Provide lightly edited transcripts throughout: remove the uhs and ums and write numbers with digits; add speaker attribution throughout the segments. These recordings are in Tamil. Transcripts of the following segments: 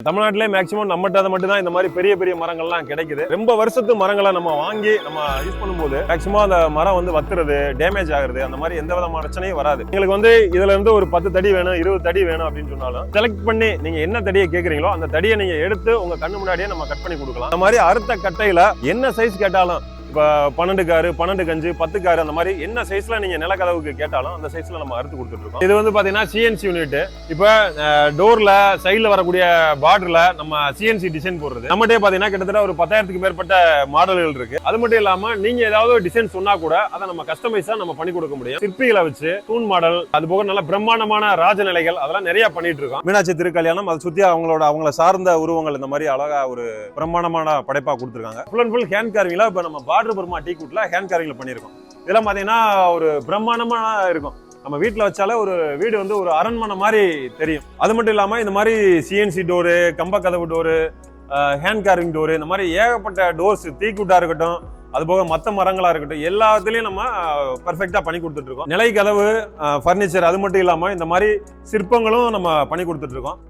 Speaker 1: தமிழ்நாட்டிலே மேக்ஸிமம் நம்மகிட்ட மட்டும் தான் இந்த மாதிரி பெரிய பெரிய மரங்கள்லாம் கிடைக்குது. ரொம்ப வருஷத்து மரங்களை நம்ம வாங்கி நம்ம யூஸ் பண்ணும்போது மேக்ஸிமம் அந்த மரம் வந்து வத்துறது, டேமேஜ் ஆகுறது, அந்த மாதிரி எந்த விதமான பிரச்சனையும் வராது. எங்களுக்கு வந்து இதுல இருந்து ஒரு 10 தடி வேணும், 20 தடி வேணும் அப்படின்னு சொன்னாலும் செலக்ட் பண்ணி நீங்க என்ன தடியை கேட்குறீங்களோ அந்த தடியை நீங்க எடுத்து உங்க கண்ணு முன்னாடியே நம்ம கட் பண்ணி கொடுக்கலாம். அந்த மாதிரி அறுத்த கட்டையில என்ன சைஸ் கேட்டாலும், இப்போ 12 காரு, 12 கஞ்சு, 10 காரு, அந்த மாதிரி என்ன சைஸ்ல நீங்க நிலக்கதவுக்கு கேட்டாலும் அந்த சைஸ்ல நம்ம அறுத்து கொடுத்துட்டு இருக்கோம். இது வந்து பாத்தீங்கன்னா சிஎன்சி யூனிட். இப்போ டோர்ல சைட்ல வரக்கூடிய பார்டர்ல நம்ம சிஎன்சி டிசைன் போடுறது நம்மகிட்டே பாத்தீங்கன்னா கிட்டத்தட்ட ஒரு 10,000க்கு மேற்பட்ட மாடல்கள் இருக்கு. அது மட்டும் இல்லாம நீங்க ஏதாவது ஒரு டிசைன் சொன்னா கூட அதை நம்ம கஸ்டமைஸா நம்ம பண்ணி கொடுக்க முடியும். சிற்பிகளை வச்சு தூண் மாடல், அது போக நல்ல பிரம்மாண்டமான ராஜநிலைகள் அதெல்லாம் நிறைய பண்ணிட்டு இருக்கோம். மீனாட்சி திருக்கல்யாணம், அதை சுத்தி அவங்கள சார்ந்த உருவங்கள் இந்த மாதிரி அழகா ஒரு பிரம்மாண்டமான படைப்பா கொடுத்துருக்காங்க. ஃபுல் அண்ட் ஃபுல் ஹேண்ட் கார்விங்ல இப்ப நம்ம பார்டர் பர்மா டீ குட்ல ஹேண்ட் கார்விங்ல பண்ணிருக்கோம். இதெல்லாம் பாத்தீங்கன்னா ஒரு பிரம்மாண்டமா இருக்கும். நம்ம வீட்டில் வச்சாலே ஒரு வீடு வந்து ஒரு அரண்மனை மாதிரி தெரியும். அது மட்டும் இல்லாம இந்த மாதிரி சிஎன்சி டோரு, கம்ப கதவு டோரு, ஹேண்ட் கார்விங் டோரு, இந்த மாதிரி ஏகப்பட்ட டோர்ஸ், தீக்குட்டா இருக்கட்டும், அது போக மற்ற மரங்களா இருக்கட்டும், எல்லாத்துலயும் நம்ம பெர்ஃபெக்டா பண்ணி கொடுத்துட்டு இருக்கோம். நிலை கதவு, பர்னிச்சர், அது மட்டும் இல்லாம இந்த மாதிரி சிற்பங்களும் நம்ம பண்ணி கொடுத்துட்டு இருக்கோம்.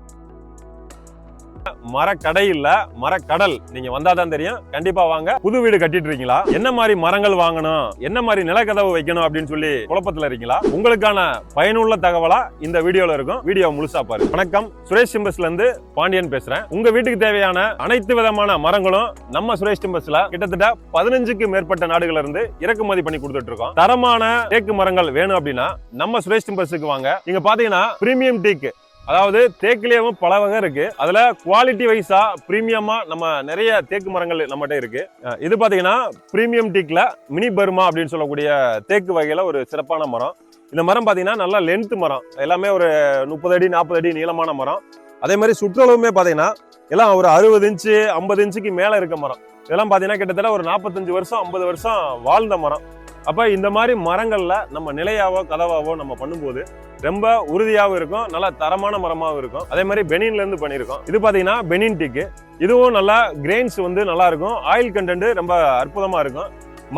Speaker 1: மரக்கடை இல்ல, மரக்கடல். நீங்க வந்தாதான் தெரியும். கண்டிப்பா வாங்க. புது வீடு கட்டிட்டு இருக்கீங்களா, என்ன மாதிரி மரங்கள் வாங்கணும், என்ன மாதிரி நிலக்கதவு வைக்கணும் அப்படின்னு சொல்லி குழப்பத்துல இருக்கீங்களா, உங்களுக்கான பயனுள்ள தகவலா இந்த வீடியோல இருக்கும். வீடியோ முழுசா பாருங்க. வணக்கம், சுரேஷ் டிம்பர்ஸ்ல இருந்து பாண்டியன் பேசுறேன். உங்க வீட்டுக்கு தேவையான அனைத்து விதமான மரங்களும் நம்ம சுரேஷ் டிம்பர்ஸ்ல கிட்டத்தட்ட 15க்கு மேற்பட்ட நாடுகள்ல இருந்து இறக்குமதி பண்ணி கொடுத்துட்டு இருக்கோம். தரமான தேக்கு மரங்கள் வேணும் அப்படின்னா நம்ம சுரேஷ் டிம்பர்ஸுக்கு வாங்க. இங்க பாத்தீங்கன்னா பிரீமியம் டீக், அதாவது தேக்குலயும் பல வகை இருக்கு. அதுல குவாலிட்டி வைஸா பிரீமியமா நம்ம நிறைய தேக்கு மரங்கள் நம்மகிட்ட இருக்கு. இது பாத்தீங்கன்னா பிரீமியம் டீக்ல மினி பர்மா அப்படின்னு சொல்லக்கூடிய தேக்கு வகையில ஒரு சிறப்பான மரம். இந்த மரம் பாத்தீங்கன்னா நல்லா லென்த் மரம், எல்லாமே ஒரு 30 அடி 40 அடி நீளமான மரம். அதே மாதிரி சுற்றளவுமே பாத்தீங்கன்னா எல்லாம் ஒரு 60 இன்ச்சு 50 இன்ச்சுக்கு மேல இருக்க மரம். இதெல்லாம் பாத்தீங்கன்னா கிட்டத்தட்ட ஒரு 45 வருஷம் 50 வருஷம் வாழ்ந்த மரம். அப்ப இந்த மாதிரி மரங்கள்ல நம்ம நிலையாவோ கதவாவோ நம்ம பண்ணும்போது ரொம்ப உறுதியாகவும் இருக்கும், நல்ல தரமான மரமாகவும் இருக்கும். அதே மாதிரி பெனின்ல இருந்து பண்ணியிருக்கோம். இது பாத்தீங்கன்னா பெனின் டீக்கு. இதுவும் நல்லா கிரெயின்ஸ் வந்து நல்லா இருக்கும், ஆயில் கண்டென்ட் ரொம்ப அற்புதமா இருக்கும்.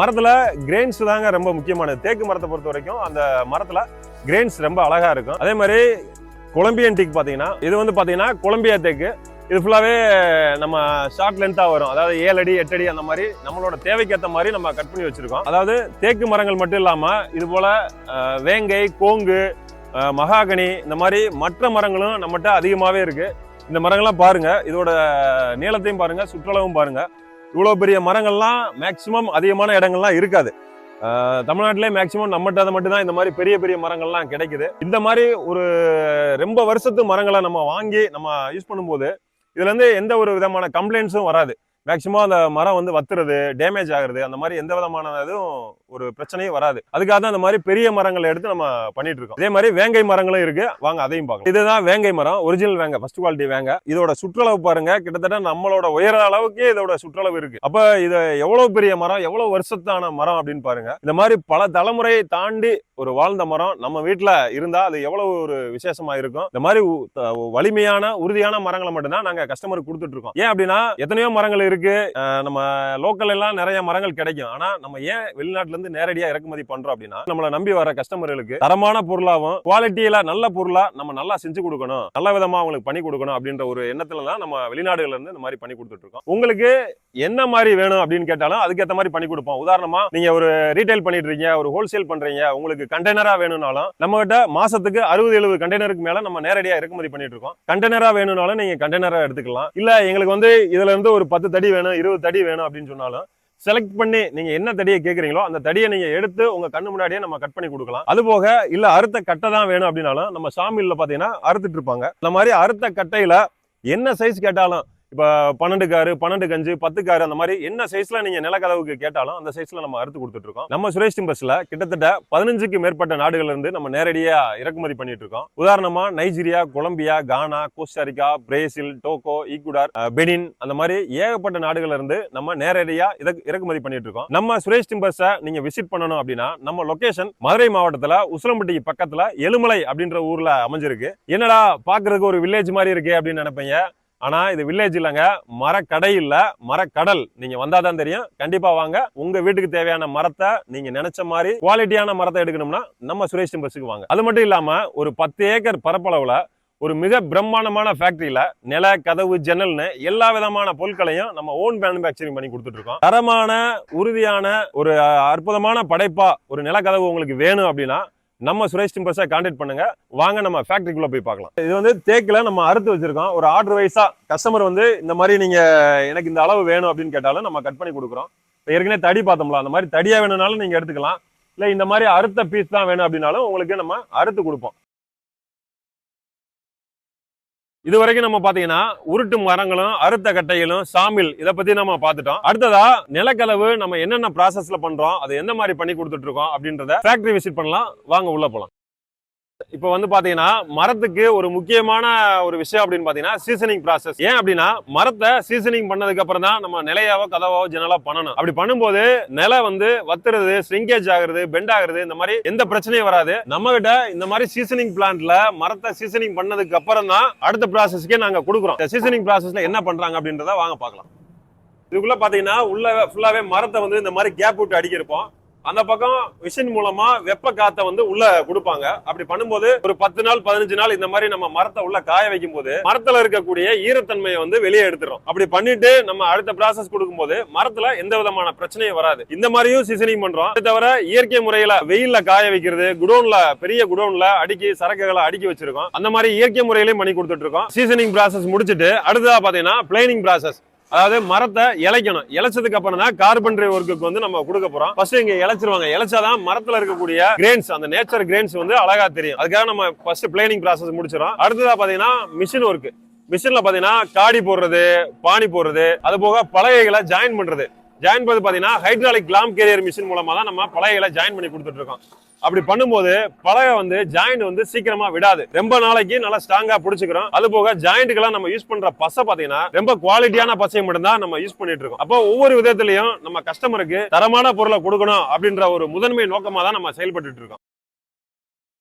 Speaker 1: மரத்துல கிரெயின்ஸ் தாங்க ரொம்ப முக்கியமானது. தேக்கு மரத்தை பொறுத்த வரைக்கும் அந்த மரத்துல கிரெயின்ஸ் ரொம்ப அழகா இருக்கும். அதே மாதிரி கொலம்பியன் டீக் பாத்தீங்கன்னா, இது வந்து பாத்தீங்கன்னா கொலம்பியா தேக்கு. இது ஃபுல்லாவே நம்ம ஷார்ட் லென்த்தா வரும், அதாவது 7 அடி 8 அடி அந்த மாதிரி நம்மளோட தேவைக்கேற்ற மாதிரி நம்ம கட் பண்ணி வச்சிருக்கோம். அதாவது தேக்கு மரங்கள் மட்டும் இல்லாம இது போல வேங்கை, கோங்கு, மகாகனி, இந்த மாதிரி மற்ற மரங்களும் நம்மகிட்ட அதிகமாகவே இருக்கு. இந்த மரங்கள்லாம் பாருங்க, இதோட நீளத்தையும் பாருங்க, சுற்றளவும் பாருங்க. இவ்வளோ பெரிய மரங்கள்லாம் மேக்சிமம் அதிகமான இடங்கள்லாம் இருக்காது. தமிழ்நாட்டிலே மேக்சிமம் நம்மகிட்ட மட்டும் தான் இந்த மாதிரி பெரிய பெரிய மரங்கள்லாம் கிடைக்குது. இந்த மாதிரி ஒரு ரொம்ப வருஷத்து மரங்களை நம்ம வாங்கி நம்ம யூஸ் பண்ணும்போது இதுல இருந்து எந்த ஒரு விதமான கம்ப்ளைண்ட்ஸும் வராது. மேக்சிமம் அந்த மரம் வந்து வத்துறது, டேமேஜ் ஆகுறது, அந்த மாதிரி எந்த விதமான இதுவும் ஒரு பிரச்சனையும் வராது. அதுக்காக தான் அந்த மாதிரி பெரிய மரங்களை எடுத்து நம்ம பண்ணிட்டு இருக்கோம். இதே மாதிரி வேங்கை மரங்களும் இருக்கு, வாங்க அதையும் பார்க்கலாம். இதுதான் வேங்கை மரம், ஒரிஜினல் வேங்கை, ஃபர்ஸ்ட் குவாலிட்டி வேங்கை. இதோட சுற்றளவு பாருங்க, கிட்டத்தட்ட நம்மளோட உயர அளவுக்கு இதோட சுற்றளவு இருக்கு. அப்ப இது எவ்வளவு பெரிய மரம், எவ்வளவு வருஷத்தான மரம் அப்படின்னு பாருங்க. இந்த மாதிரி பல தலைமுறையை தாண்டி ஒரு வாழ்ந்த மரம் நம்ம வீட்டுல இருந்தா அது எவ்வளவு ஒரு விசேஷமா இருக்கும். இந்த மாதிரி வலிமையான உறுதியான மரங்களை மட்டும்தான் நாங்க கஸ்டமருக்கு கொடுத்துட்டு இருக்கோம். ஏன் அப்படின்னா எத்தனையோ மரங்கள் இருக்கு, நம்ம லோக்கல் எல்லாம் நிறைய மரங்கள் கிடைக்கும். ஆனா நம்ம ஏன் வெளிநாட்டுல இருந்து நேரடியா இறக்குமதி பண்றோம் அப்படின்னா, நம்மளை நம்பி வர கஸ்டமர்களுக்கு தரமான பொருளாவும் குவாலிட்டியில நல்ல பொருளா நம்ம நல்லா செஞ்சு கொடுக்கணும், நல்ல விதமா அவங்களுக்கு பண்ணி கொடுக்கணும் அப்படின்ற ஒரு எண்ணத்துல தான் நம்ம வெளிநாடுகள்ல இருந்து இந்த மாதிரி பண்ணி கொடுத்துட்டு இருக்கோம். உங்களுக்கு என்ன மாதிரி வேணும் அப்படின்னு கேட்டாலும் அதுக்கேற்ற மாதிரி பண்ணி கொடுப்போம். உதாரணமா நீங்க ஒரு ரீட்டைல் பண்ணிட்டு இருக்கீங்க, ஒரு ஹோல்சேல் பண்றீங்க, உங்களுக்கு கண்டெய்னரா வேணும்னாலும் நம்ம கிட்ட மாசத்துக்கு 60-70 கண்டெய்னருக்கு மேல நம்ம நேரடியா இறக்குமதி பண்ணிட்டு இருக்கோம். கண்டெய்னரா வேணும்னாலும் நீங்க கண்டெய்னரா எடுத்துக்கலாம். இல்ல எங்களுக்கு வந்து இதுல இருந்து ஒரு 10 தடி வேணும், 20 தடி வேணும் அப்படின்னு சொன்னாலும் செலக்ட் பண்ணி நீங்க என்ன தடியை கேட்குறீங்களோ அந்த தடியை நீங்க எடுத்து உங்க கண்ணு முன்னாடியே நம்ம கட் பண்ணி கொடுக்கலாம். அது போக இல்ல அறுத்த கட்டை தான் வேணும் அப்படின்னாலும் நம்ம ஷாமில்ல பாத்தீங்கன்னா அறுத்துட்டு இருப்பாங்க. இந்த மாதிரி அறுத்த கட்டையில என்ன சைஸ் கேட்டாலும், இப்ப 12 காரு, 12 கஞ்சு, 10 காரு, அந்த மாதிரி என்ன சைஸ்ல நீங்க நிலக்கதவுக்கு கேட்டாலும் அந்த சைஸ்ல நம்ம அறுத்து கொடுத்துட்டு இருக்கோம். நம்ம சுரேஷ் டிம்பர்ஸ்ல கிட்டத்தட்ட 15க்கு மேற்பட்ட நாடுகள்ல இருந்து நம்ம நேரடியா இறக்குமதி பண்ணிட்டு இருக்கோம். உதாரணமா நைஜீரியா, கொலம்பியா, கானா, கோஸ்டாரிக்கா, பிரேசில், டோகோ, ஈக்குடார், பெனின், அந்த மாதிரி ஏகப்பட்ட நாடுகள்ல இருந்து நம்ம நேரடியா இறக்குமதி பண்ணிட்டு இருக்கோம். நம்ம சுரேஷ் டிம்பர்ஸை நீங்க விசிட் பண்ணணும் அப்படின்னா நம்ம லொகேஷன் மதுரை மாவட்டத்துல உசிலம்பட்டிக்கு பக்கத்துல எலுமலை அப்படின்ற ஊர்ல அமைஞ்சிருக்கு. என்னடா பாக்குறதுக்கு ஒரு வில்லேஜ் மாதிரி இருக்கு அப்படின்னு நினைப்பீங்க. ஆனா இது வில்லேஜ் இல்லங்க, மரக்கடை இல்ல, மரக்கடல். நீங்க வந்தாதான் தெரியும். கண்டிப்பா வாங்க. உங்க வீட்டுக்கு தேவையான மரத்தை நீங்க நினைச்ச மாதிரி குவாலிட்டியான மரத்தை எடுக்கணும்னா நம்ம சுரேஷ் டிம்பர்ஸுக்கு வாங்க. அது மட்டும் இல்லாம ஒரு 10 ஏக்கர் பரப்பளவுல ஒரு மிக பிரம்மாண்டமான ஃபேக்டரியில நில கதவு ஜன்னல்னு எல்லா விதமான பொருட்களையும் நம்ம ஓன் மேனுஃபேக்சரிங் பண்ணி கொடுத்துட்டு இருக்கோம். தரமான உறுதியான ஒரு அற்புதமான படைப்பா ஒரு நில கதவு உங்களுக்கு வேணும் அப்படின்னா நம்ம சுரேஷ் டிம்பர்ஸை கான்டாக்ட் பண்ணுங்க. வாங்க நம்ம ஃபேக்டரிக்குள்ள போய் பார்க்கலாம். இது வந்து தேக்கில் நம்ம அறுத்து வச்சிருக்கோம். ஒரு ஆர்டர் வைஸா கஸ்டமர் வந்து இந்த மாதிரி நீங்க எனக்கு இந்த அளவு வேணும் அப்படின்னு கேட்டாலும் நம்ம கட் பண்ணி கொடுக்குறோம். இப்போ ஏற்கனவே தடி பார்த்தோம்ல, அந்த மாதிரி தடியா வேணும்னாலும் நீங்க எடுத்துக்கலாம். இல்லை இந்த மாதிரி அறுத்த பீஸ் தான் வேணும் அப்படின்னாலும் உங்களுக்கு நம்ம அறுத்து கொடுப்போம். இது வரைக்கும் நம்ம பாத்தீங்கன்னா உருட்டு மரங்களும் அறுத்த கட்டைகளும் சாமில் இதை பத்தி நம்ம பார்த்துட்டோம். அடுத்ததா நிலக்கதவு நம்ம என்னென்ன ப்ராசஸ்ல பண்றோம், அது எந்த மாதிரி பண்ணி கொடுத்துட்டு இருக்கோம் அப்படின்றத ஃபேக்டரி விசிட் பண்ணலாம். வாங்க உள்ள போலாம். இப்போ வந்து பாத்தீங்கன்னா மரத்துக்கு ஒரு முக்கியமான ஒரு விஷயம் அப்படின்னு பாத்தீங்கன்னா சீசனிங் ப்ராசஸ். ஏன் அப்படின்னா மரத்தை சீசனிங் பண்ணதுக்கு அப்புறம் தான் நம்ம நிலையாவோ கதவோ ஜன்னலோ பண்ணணும். அப்படி பண்ணும்போது நிலை வந்து வத்துறது, ஸ்ரிங்கேஜ் ஆகுறது, பெண்ட் ஆகுறது, இந்த மாதிரி எந்த பிரச்சனையும் வராது. நம்ம கிட்ட இந்த மாதிரி சீசனிங் பிளான்ட்ல மரத்தை சீசனிங் பண்ணதுக்கு அப்புறம் தான் அடுத்த ப்ராசஸ்க்கே நாங்க கொடுக்குறோம். சீசனிங் ப்ராசஸ்ல என்ன பண்றாங்க அப்படின்றத வாங்க பார்க்கலாம். இதுக்குள்ள பாத்தீங்கன்னா உள்ள ஃபுல்லாவே மரத்தை வந்து இந்த மாதிரி கேப் விட்டு அடிக்கிருப்போம். அந்த பக்கம் மிஷின் மூலமா வெப்ப காத்த வந்து உள்ள கொடுப்பாங்க. அப்படி பண்ணும்போது ஒரு 10 நாள் 15 நாள் இந்த மாதிரி நம்ம மரத்தை உள்ள காய வைக்கும் போது மரத்துல இருக்கக்கூடிய ஈரத்தன்மையை வந்து வெளியே எடுத்துரும். அப்படி பண்ணிட்டு நம்ம அடுத்த ப்ராசஸ் கொடுக்கும்போது மரத்துல எந்த விதமான பிரச்சனையும் வராது. இந்த மாதிரியும் சீசனிங் பண்றோம். அது தவிர இயற்கை முறையில வெயில்ல காய வைக்கிறது, குடோன்ல பெரிய குடோன்ல அடுக்கி சரக்குகளை அடுக்கி வச்சிருக்கோம். அந்த மாதிரி இயற்கை முறையிலையும் பண்ணி கொடுத்துட்டு இருக்கோம். சீசனிங் ப்ராசஸ் முடிச்சிட்டு அடுத்ததா பாத்தீங்கன்னா பிளைனிங் ப்ராசஸ். அதாவது மரத்தை இழைக்கணும். இழைச்சதுக்கு அப்புறம் தான் கார்பென்ட்ரி ஒர்க்குக்கு வந்து நம்ம கொடுக்க போறோம். ஃபர்ஸ்ட் இங்க இழைச்சிருவாங்க. இழைச்சாதான் மரத்துல இருக்கக்கூடிய கிரெயின்ஸ், அந்த நேச்சர் கிரெயின்ஸ் வந்து அழகா தெரியும். அதுக்காக நம்ம ஃபர்ஸ்ட் பிளைனிங் ப்ராசஸ் முடிச்சிடும். அடுத்ததா பாத்தீங்கன்னா மிஷின் ஒர்க். மிஷின்ல பாத்தீங்கன்னா காடி போடுறது, பாணி போடுறது, அது போக பலகைகளை ஜாயின் பண்றது. ஜாயின் பண்ணது பாத்தீங்கன்னா ஹைட்ராலிக் லாம் கேரியர் மிஷின் மூலமா தான் நம்ம பலகைகளை ஜாயின் பண்ணி கொடுத்துட்டு இருக்கோம். அப்படி பண்ணும்போது பலகை வந்து ஜாயிண்ட் வந்து சீக்கிரமா விடாது. ரொம்ப நாளைக்கு நல்லா ஸ்ட்ராங்கா பிடிச்சுக்கிறோம். அது போக ஜாயிண்ட்டுக்கெல்லாம் நம்ம யூஸ் பண்ற பசை பாத்தீங்கன்னா ரொம்ப குவாலிட்டியான பசையை மட்டும் தான் நம்ம யூஸ் பண்ணிட்டு இருக்கோம். அப்போ ஒவ்வொரு விதத்திலையும் நம்ம கஸ்டமருக்கு தரமான பொருளை கொடுக்கணும் அப்படின்ற ஒரு முதன்மை நோக்கமா தான் நம்ம செயல்பட்டு இருக்கோம்.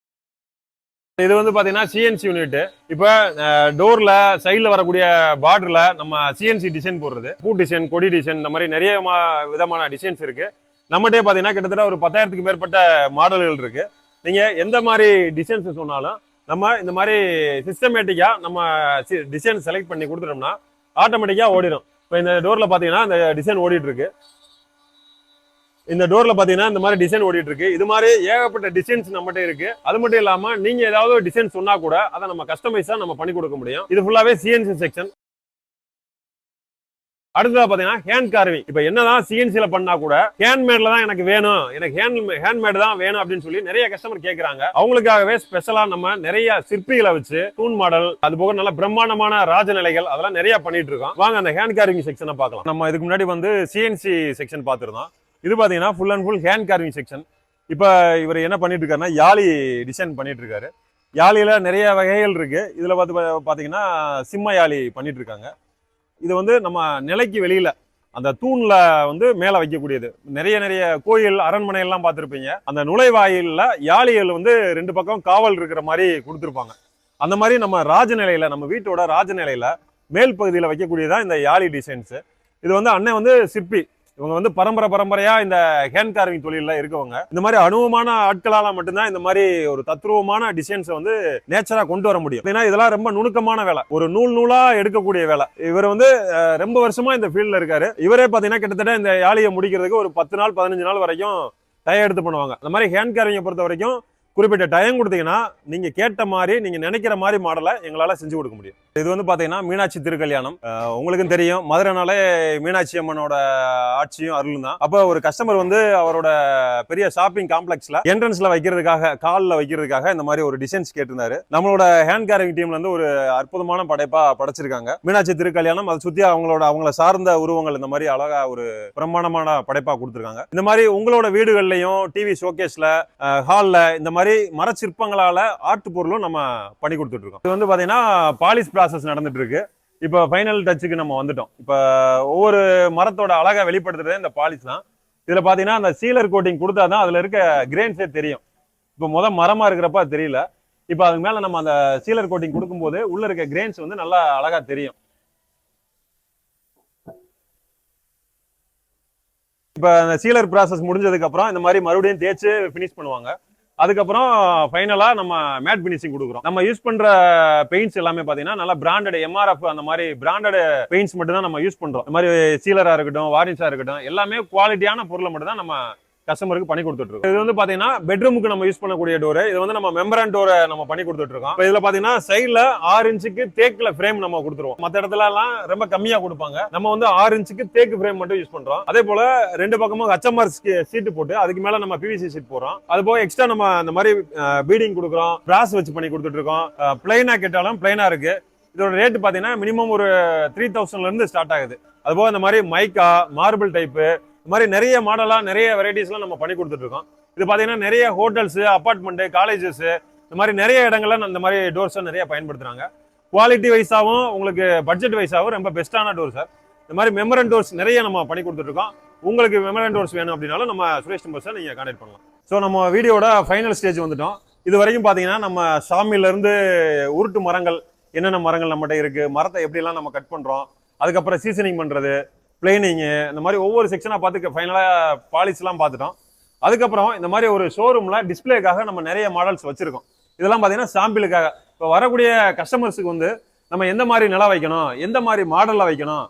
Speaker 1: இது வந்து பாத்தீங்கன்னா சிஎன்சி யூனிட். இப்ப டோர்ல சைட்ல வரக்கூடிய பார்டர்ல நம்ம சிஎன்சி டிசைன் போடுறது. பூ டிசைன், கொடி டிசைன், இந்த மாதிரி நிறைய விதமான டிசைன்ஸ் இருக்கு. நம்மகிட்டே பாத்தீங்கன்னா கிட்டத்தட்ட ஒரு 10,000க்கு மேற்பட்ட மாடல்கள் இருக்கு. நீங்க எந்த மாதிரி டிசைன்ஸ் சொன்னாலும் நம்ம இந்த மாதிரி சிஸ்டமேட்டிக்கா நம்ம டிசைன் செலக்ட் பண்ணி கொடுத்துட்டோம்னா ஆட்டோமேட்டிக்கா ஓடிடும். இப்போ இந்த டோர்ல பாத்தீங்கன்னா இந்த டிசைன் ஓடிட்டு இருக்கு. இந்த டோர்ல பாத்தீங்கன்னா இந்த மாதிரி டிசைன் ஓடிட்டு இருக்கு. இது மாதிரி ஏகப்பட்ட டிசைன்ஸ் நம்மகிட்ட இருக்கு. அது மட்டும் இல்லாம நீங்க ஏதாவது ஒரு டிசைன் சொன்னா கூட அதை நம்ம கஸ்டமைஸா நம்ம பண்ணி கொடுக்க முடியும். இது ஃபுல்லாவே சிஎன்சி செக்ஷன். அடுத்ததா பாத்தீங்கன்னா ஹேண்ட் கார்விங். இப்ப என்னதான் சிஎன்சில பண்ணா கூட ஹேண்ட்மேட்ல தான் எனக்கு வேணும், எனக்கு ஹேண்ட்மேட் தான் வேணும் அப்படின்னு சொல்லி நிறைய கஸ்டமர் கேட்கறாங்க. அவங்களுக்காகவே ஸ்பெஷலா நம்ம நிறைய சிற்பிகளை வச்சு தூண் மாடல், அது போக நல்ல பிரம்மாண்டமான ராஜநிலைகள் அதெல்லாம் நிறைய பண்ணிட்டு இருக்கோம். வாங்க அந்த ஹேண்ட் கார்விங் செக்ஷனை பார்க்கலாம். நம்ம இதுக்கு முன்னாடி வந்து சிஎன்சி செக்ஷன் பார்த்திருந்தோம். இது பாத்தீங்கன்னா full and full hand carving section. இப்ப இவர் என்ன பண்ணிட்டு இருக்காருன்னா யாழி டிசைன் பண்ணிட்டு இருக்காரு. யாழியில நிறைய வகைகள் இருக்கு. இதுல பாத்தீங்கன்னா சிம்ம யாழி பண்ணிட்டு இருக்காங்க. இது வந்து நம்ம நிலைக்கு வெளியில அந்த தூண்ல வந்து மேல வைக்கக்கூடியது. நிறைய கோயில், அரண்மனை எல்லாம் பார்த்திருப்பீங்க. அந்த நுழைவாயில்ல யாழிகள் வந்து 2 பக்கம் காவல் இருக்கிற மாதிரி கொடுத்துருப்பாங்க. அந்த மாதிரி நம்ம ராஜநிலையில, நம்ம வீட்டோட ராஜநிலையில மேல் பகுதியில வைக்கக்கூடியதான் இந்த யாழி டிசைன்ஸ். இது வந்து அண்ணன் வந்து சிற்பி. இவங்க வந்து பரம்பரையா இந்த ஹேண்ட் கார்விங் தொழில இருக்கவங்க. இந்த மாதிரி அனுபவமான ஆட்களால மட்டும்தான் இந்த மாதிரி ஒரு தத்ரூபமான டிசைன்ஸை வந்து நேச்சரா கொண்டு வர முடியும். ஏன்னா இதெல்லாம் ரொம்ப நுணுக்கமான வேலை, ஒரு நூலா எடுக்கக்கூடிய வேலை. இவர் வந்து ரொம்ப வருஷமா இந்த ஃபீல்ட்ல இருக்காரு. இவரே பாத்தீங்கன்னா கிட்டத்தட்ட இந்த யாழியை முடிக்கிறதுக்கு ஒரு 10 நாள் 15 நாள் வரைக்கும் டயம் எடுத்து பண்ணுவாங்க. அந்த மாதிரி ஹேண்ட் கார்விங்கை பொறுத்த வரைக்கும் குறிப்பிட்ட டைம் கொடுத்தீங்கன்னா நீங்க கேட்ட மாதிரி, நீங்க நினைக்கிற மாதிரி மாடலை எங்களால செஞ்சு கொடுக்க முடியும். இது வந்து பாத்தீங்கன்னா மீனாட்சி திருக்கல்யாணம். உங்களுக்கும் தெரியும், மதுரைனாலே மீனாட்சி அம்மனோட ஆட்சியும் அருளும் தான். அப்போ ஒரு கஸ்டமர் வந்து அவரோட பெரிய ஷாப்பிங் காம்ப்ளெக்ஸ்ல என்ட்ரன்ஸ்ல வைக்கிறதுக்காக, காலில் வைக்கிறதுக்காக இந்த மாதிரி ஒரு டிசைன்ஸ் கேட்டிருந்தாரு. நம்மளோட ஹேண்ட் கார்விங் டீம்ல இருந்து ஒரு அற்புதமான படைப்பா படைச்சிருக்காங்க. மீனாட்சி திருக்கல்யாணம், அதை சுத்தி அவங்கள சார்ந்த உருவங்கள் இந்த மாதிரி அழகா ஒரு பிரமாண்டமான படைப்பா கொடுத்துருக்காங்க. இந்த மாதிரி உங்களோட வீடுகள்லயும் டிவி ஷோகேஸ்ல, ஹால்ல இந்த மாதிரி மரச்சிற்பங்களால ஆர்ட் பொருளும் நம்ம பண்ணி கொடுத்துட்டு இருக்கோம். இது வந்து பாத்தீங்கன்னா பாலிஷ் ப்ராசஸ் நடந்துட்டு இருக்கு. இப்ப ஃபைனல் டச்சுக்கு நம்ம வந்துட்டோம். இப்ப ஒவ்வொரு மரத்தோட அழகை வெளிப்படுத்துறதே இந்த பாலிஷ் தான். இதுல பாத்தீங்கன்னா அந்த சீலர் கோட்டிங் கொடுத்தாதான் அதுல இருக்க கிரெயின்ஸே தெரியும். இப்ப மரமா இருக்கிறப்ப தெரியல. இப்ப அதுக்கு மேல நம்ம அந்த சீலர் கோட்டிங் கொடுக்கும்போது உள்ள இருக்க கிரெயின்ஸ் வந்து நல்லா அழகா தெரியும். இப்ப அந்த சீலர் ப்ராசஸ் முடிஞ்சதுக்கு அப்புறம் இந்த மாதிரி மறுபடியும் தேய்ச்சு ஃபினிஷ் பண்ணுவாங்க. அதுக்கப்புறம் ஃபைனலா நம்ம மேட் பினிஷிங் கொடுக்குறோம். நம்ம யூஸ் பண்ற பெயிண்ட்ஸ் எல்லாமே பாத்தீங்கன்னா நல்லா பிராண்டட் எம்ஆர்எஃப் அந்த மாதிரி பிராண்டட் பெயிண்ட்ஸ் மட்டும் தான் நம்ம யூஸ் பண்றோம். இந்த மாதிரி சீலரா இருக்கட்டும், வார்னிஷா இருக்கட்டும், எல்லாமே குவாலிட்டியான பொருளை மட்டும் தான் நம்ம கஸ்டமருக்கு பண்ணி கொடுத்துட்டு இருக்கோம். இது வந்து பாத்தீங்கன்னா பெட்ரூமுக்கு நம்ம யூஸ் பண்ணக்கூடிய டோர். இது வந்து நம்ம மெம்பரன் டோரை நம்ம பண்ணி கொடுத்துட்டு இருக்கோம். இதுல பாத்தீங்கன்னா சைடுல 6 இன்ச்சுக்கு தேக்குல ஃப்ரேம் நம்ம கொடுத்துருவோம். மத்த இடத்துல எல்லாம் ரொம்ப கம்மியா கொடுப்பாங்க. நம்ம வந்து 6 இன்ச்சுக்கு தேக்கு ஃப்ரேம் மட்டும் யூஸ் பண்றோம். அதே போல ரெண்டு பக்கமும் HMR சீட் போட்டு அதுக்கு மேல நம்ம பிவிசி சீட் போடுறோம். அது போக எக்ஸ்ட்ரா நம்ம இந்த மாதிரி பீடிங் கொடுக்குறோம், பிராஸ் வச்சு பண்ணி கொடுத்துட்டு இருக்கோம். பிளைனா கேட்டாலும் பிளைனா இருக்கு. இதோட ரேட் பாத்தீங்கன்னா மினிமம் ஒரு 3000 இருந்து ஸ்டார்ட் ஆகுது. அது போக இந்த மாதிரி மைக்கா, மார்பிள் டைப்பு, இந்த மாதிரி நிறைய மாடலா நிறைய வெரைட்டிஸ்லாம் நம்ம பண்ணி கொடுத்துட்டு இருக்கோம். இது பாத்தீங்கன்னா நிறைய ஹோட்டல்ஸ், அபார்ட்மெண்ட், காலேஜஸ், இந்த மாதிரி நிறைய இடங்கள்ல இந்த மாதிரி டோர்ஸ் நிறைய பயன்படுத்துறாங்க. குவாலிட்டி வைஸாவும் உங்களுக்கு பட்ஜெட் வைஸாவும் ரொம்ப பெஸ்டான டோர் சார். இந்த மாதிரி மெமரன் டோர்ஸ் நிறைய நம்ம பண்ணி கொடுத்துட்டு இருக்கோம். உங்களுக்கு மெமரன் டோர்ஸ் வேணும் அப்படின்னாலும் நம்ம சுரேஷ் டிம்பர்ஸை நீங்க கான்டாக்ட் பண்ணலாம். ஸோ நம்ம வீடியோட ஃபைனல் ஸ்டேஜ் வந்துட்டோம். இது வரைக்கும் பாத்தீங்கன்னா நம்ம சாமியில இருந்து உருட்டு மரங்கள், என்னென்ன மரங்கள் நம்மகிட்ட இருக்கு, மரத்தை எப்படிலாம் நம்ம கட் பண்றோம், அதுக்கப்புறம் சீசனிங் பண்றது, பிளேனிங்கு, இந்த மாதிரி ஒவ்வொரு செக்ஷனா பார்த்து ஃபைனலா பாலிஸ் எல்லாம் பார்த்துட்டோம். அதுக்கப்புறம் இந்த மாதிரி ஒரு ஷோரூம்ல டிஸ்பிளேக்காக நம்ம நிறைய மாடல்ஸ் வச்சிருக்கோம். இதெல்லாம் பாத்தீங்கன்னா சாம்பிளுக்காக. இப்போ வரக்கூடிய கஸ்டமர்ஸுக்கு வந்து நம்ம எந்த மாதிரி நிலம் வைக்கணும், எந்த மாதிரி மாடல்ல வைக்கணும்,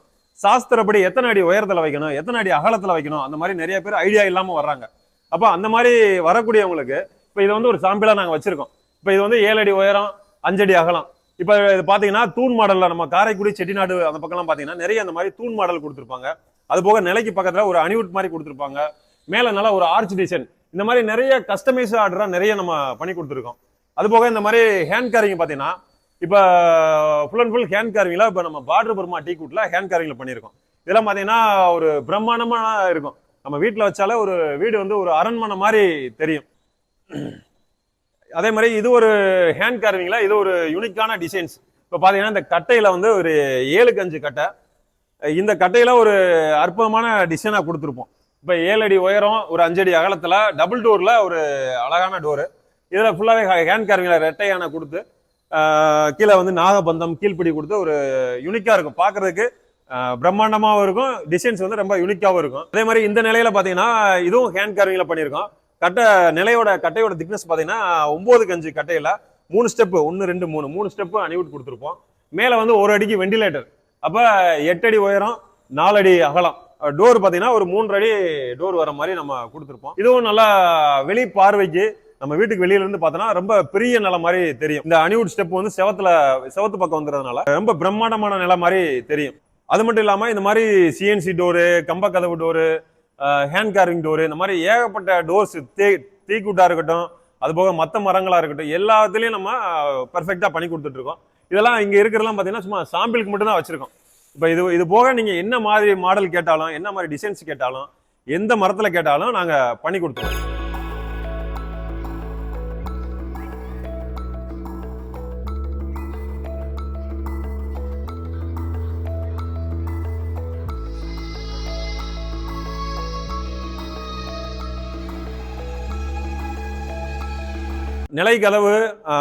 Speaker 1: சாஸ்திரப்படி எத்தனை அடி உயரத்துல வைக்கணும், எத்தனை அடி அகலத்துல வைக்கணும், அந்த மாதிரி நிறைய பேர் ஐடியா இல்லாம வர்றாங்க. அப்போ அந்த மாதிரி வரக்கூடியவங்களுக்கு இப்போ இது வந்து ஒரு சாம்பிளா நாங்க வச்சிருக்கோம். இப்போ இது வந்து 7 அடி உயரம், 5 அடி அகலம். இப்போ இது பாத்தீங்கன்னா தூண் மாடல்ல நம்ம காரைக்குடி, செட்டிநாடு அந்த பக்கம்லாம் பாத்தீங்கன்னா நிறைய அந்த மாதிரி தூண் மாடல் கொடுத்துருப்பாங்க. அது போக நிலைக்கு பக்கத்துல ஒரு அனிவுட் மாதிரி கொடுத்துருப்பாங்க. மேல நல்லா ஒரு ஆர்ச் டிசைன், இந்த மாதிரி நிறைய கஸ்டமைஸ் ஆர்டரா நிறைய நம்ம பண்ணி கொடுத்துருக்கோம். அது போக இந்த மாதிரி ஹேண்ட் கேரிங் பாத்தீங்கன்னா இப்ப ஃபுல் அண்ட் ஃபுல் ஹேண்ட் கேரிங்ல இப்ப நம்ம பார்டர் பர்மா டீ கூட்ல ஹேண்ட் கேரிங்ல பண்ணிருக்கோம். இதெல்லாம் பாத்தீங்கன்னா ஒரு பிரம்மாண்டமா இருக்கும். நம்ம வீட்டுல வச்சாலே ஒரு வீடு வந்து ஒரு அரண்மனை மாதிரி தெரியும். அதே மாதிரி இது ஒரு ஹேண்ட் கார்விங்ல இது ஒரு யூனிக்கான டிசைன்ஸ். இப்ப பாத்தீங்கன்னா இந்த கட்டையில வந்து ஒரு 7க்கு 5 கட்டை, இந்த கட்டையில ஒரு அற்புதமான டிசைனா கொடுத்துருப்போம். இப்ப 7 அடி உயரம், ஒரு 5 அடி அகலத்துல டபுள் டோர்ல ஒரு அழகான டோரு. இதுல ஃபுல்லாவே ஹேண்ட் கார்விங்ல ரெட்டையான கொடுத்து கீழே வந்து நாகபந்தம் கீழ்பிடி கொடுத்து ஒரு யூனிக்கா இருக்கும். பாக்குறதுக்கு பிரம்மாண்டமாவும் இருக்கும், டிசைன்ஸ் வந்து ரொம்ப யூனிக்காவும் இருக்கும். அதே மாதிரி இந்த நிலையில பாத்தீங்கன்னா இதுவும் ஹேண்ட் கார்விங்ல பண்ணியிருக்கோம். கட்டையோட திக்னஸ் பாத்தீங்கன்னா 9க்கு 5 கட்டையில 3 ஸ்டெப், 1 2 3 ஸ்டெப் அனிவுட் கொடுத்துருப்போம். மேல வந்து 1 அடிக்கு வெண்டிலேட்டர். அப்ப 8 அடி உயரம், 4 அடி அகலம். டோர் பாத்தீங்கன்னா ஒரு 3 அடி டோர் வர மாதிரி நம்ம கொடுத்துருப்போம். இதுவும் நல்லா வெளி பார்வைக்கு நம்ம வீட்டுக்கு வெளியில இருந்து பார்த்தோம்னா ரொம்ப பெரிய நிலம் மாதிரி தெரியும். இந்த அனிவுட் ஸ்டெப் வந்து செவத்து பக்கம் வந்துறதுனால ரொம்ப பிரம்மாண்டமான நிலம் மாதிரி தெரியும். அது மட்டும் இல்லாம இந்த மாதிரி சிஎன்சி டோரு, கம்ப கதவு டோரு, ஹேண்ட் கார்விங் டோரு, இந்த மாதிரி ஏகப்பட்ட டோர்ஸ், தீக்குட்டா இருக்கட்டும், அது போக மற்ற மரங்களா இருக்கட்டும், எல்லாத்துலயும் நம்ம பெர்ஃபெக்டா பண்ணி கொடுத்துட்டு இருக்கோம். இதெல்லாம் இங்க இருக்கிறதெல்லாம் பாத்தீங்கன்னா சும்மா சாம்பிளுக்கு மட்டும் தான் வச்சிருக்கோம். இப்ப இது போக நீங்க என்ன மாதிரி மாடல் கேட்டாலும், என்ன மாதிரி டிசைன்ஸ் கேட்டாலும், எந்த மரத்துல கேட்டாலும் நாங்க பண்ணி கொடுத்துருவோம். நிலை கதவு,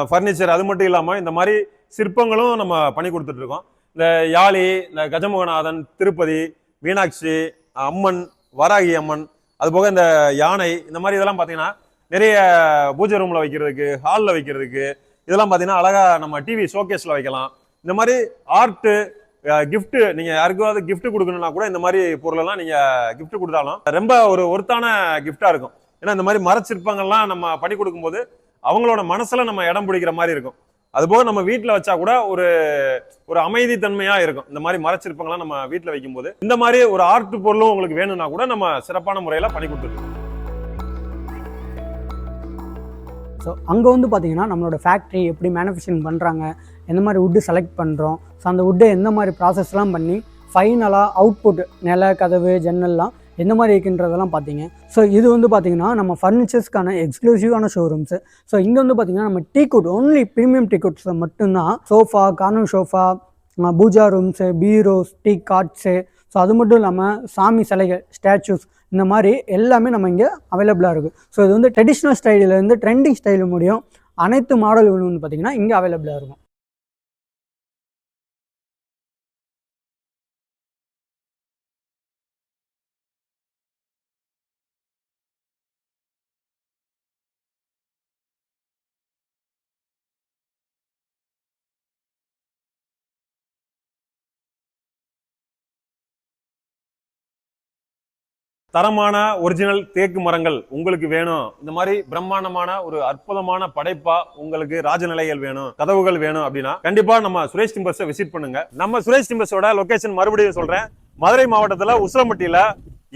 Speaker 1: ஃபர்னிச்சர், அது மட்டும் இல்லாம இந்த மாதிரி சிற்பங்களும் நம்ம பண்ணி கொடுத்துட்டு இருக்கோம். இந்த யாழி, இந்த கஜமுகநாதன், திருப்பதி, மீனாட்சி அம்மன், வராகி அம்மன், அது போக இந்த யானை, இந்த மாதிரி இதெல்லாம் பாத்தீங்கன்னா நிறைய பூஜை ரூம்ல வைக்கிறதுக்கு, ஹால்ல வைக்கிறதுக்கு, இதெல்லாம் பாத்தீங்கன்னா அழகா நம்ம டிவி ஷோகேஸ்ல வைக்கலாம். இந்த மாதிரி ஆர்ட், கிஃப்ட், நீங்க யாருக்காவது கிஃப்ட் கொடுக்கணும்னா கூட இந்த மாதிரி பொருள் எல்லாம் நீங்க கிஃப்ட் கொடுத்தாலும் ரொம்ப ஒரு ஒர்த்தான கிஃப்டா இருக்கும். ஏன்னா இந்த மாதிரி மரச்சிற்பங்கள்லாம் நம்ம பண்ணி கொடுக்கும்போது அவங்களோட மனசுல நம்ம இடம் பிடிக்கிற மாதிரி இருக்கும். அதுபோக நம்ம வீட்டுல வச்சா கூட ஒரு ஒரு அமைதி தன்மையா இருக்கும். இந்த மாதிரி மரச்சிற்பங்கள்லாம் நம்ம வீட்டுல வைக்கும் போது இந்த மாதிரி ஒரு ஆர்ட் பொருளும் உங்களுக்கு வேணும்னா கூட நம்ம சிறப்பான முறையில பண்ணி கொடுத்துருக்கோம்.
Speaker 2: ஸோ அங்கே வந்து பார்த்தீங்கன்னா நம்மளோட ஃபேக்ட்ரி எப்படி மேனுஃபேக்சரிங் பண்ணுறாங்க, எந்த மாதிரி வுட்டு செலக்ட் பண்ணுறோம், ஸோ அந்த வுட்டை எந்த மாதிரி ப்ராசஸ்லாம் பண்ணி ஃபைனலாக அவுட்புட் நில, கதவு, ஜன்னல்லாம் எந்த மாதிரி இருக்குன்றதெல்லாம் பார்த்தீங்க. ஸோ இது வந்து பார்த்தீங்கன்னா நம்ம ஃபர்னிச்சர்ஸ்க்கான எக்ஸ்க்ளூசிவான ஷோரூம்ஸு. ஸோ இங்கே வந்து பார்த்தீங்கன்னா நம்ம டீக்குட், ஒன்லி ப்ரீமியம் டீக்குட்ஸை மட்டும்தான், sofa, corner sofa, pooja rooms, bureaus, tea carts, so அது மட்டும் இல்லாமல் சாமி சிலைகள், ஸ்டாச்சூஸ், இந்த மாதிரி எல்லாமே நம்ம இங்கே அவைலபிளாக இருக்குது. ஸோ இது வந்து ட்ரெடிஷ்னல் ஸ்டைலிலேருந்து ட்ரெண்டிங் ஸ்டைலு முடியும் அனைத்து மாடல்களும் வந்து பார்த்திங்கன்னா இங்கே அவைலபிளாக இருக்கும்.
Speaker 1: தரமான ஒரிஜினல் தேக்கு மரங்கள் உங்களுக்கு வேணும், இந்த மாதிரி பிரம்மாண்டமான ஒரு அற்புதமான படைப்பா உங்களுக்கு ராஜநிலைகள் வேணும், கதவுகள் வேணும் அப்படின்னா கண்டிப்பா நம்ம சுரேஷ் டிம்பர்ஸை விசிட் பண்ணுங்க. நம்ம சுரேஷ் டிம்பர்ஸோட லொகேஷன் மறுபடியும் சொல்றேன், மதுரை மாவட்டத்துல உசிலம்பட்டியில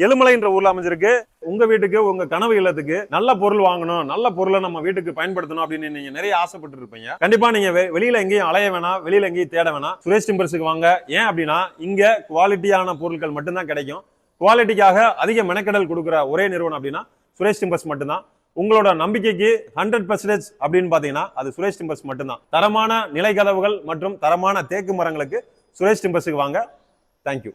Speaker 1: எலுமலைன்ற ஊர்ல அமைஞ்சிருக்கு. உங்க வீட்டுக்கு, உங்க கனவு இல்லத்துக்கு நல்ல பொருள் வாங்கணும், நல்ல பொருளை நம்ம வீட்டுக்கு பயன்படுத்தணும் அப்படின்னு நீங்க நிறைய ஆசைப்பட்டு இருப்பீங்க. கண்டிப்பா நீங்க வெளியில எங்கேயும் அலைய வேணாம், வெளியில எங்கேயும் தேட வேணாம், சுரேஷ் டிம்பர்ஸுக்கு வாங்க. ஏன் அப்படின்னா இங்க குவாலிட்டியான பொருட்கள் மட்டும்தான் கிடைக்கும். குவாலிட்டிக்காக அதிக மெனக்கெடல் கொடுக்குற ஒரே நிறுவனம் அப்படின்னா சுரேஷ் டிம்பர்ஸ் மட்டும்தான். உங்களோட நம்பிக்கைக்கு 100% அப்படின்னு பாத்தீங்கன்னா அது சுரேஷ் டிம்பர்ஸ் மட்டும்தான். தரமான நிலை கதவுகள் மற்றும் தரமான தேக்கு மரங்களுக்கு சுரேஷ் டிம்பர்ஸுக்கு வாங்க. தேங்க்யூ.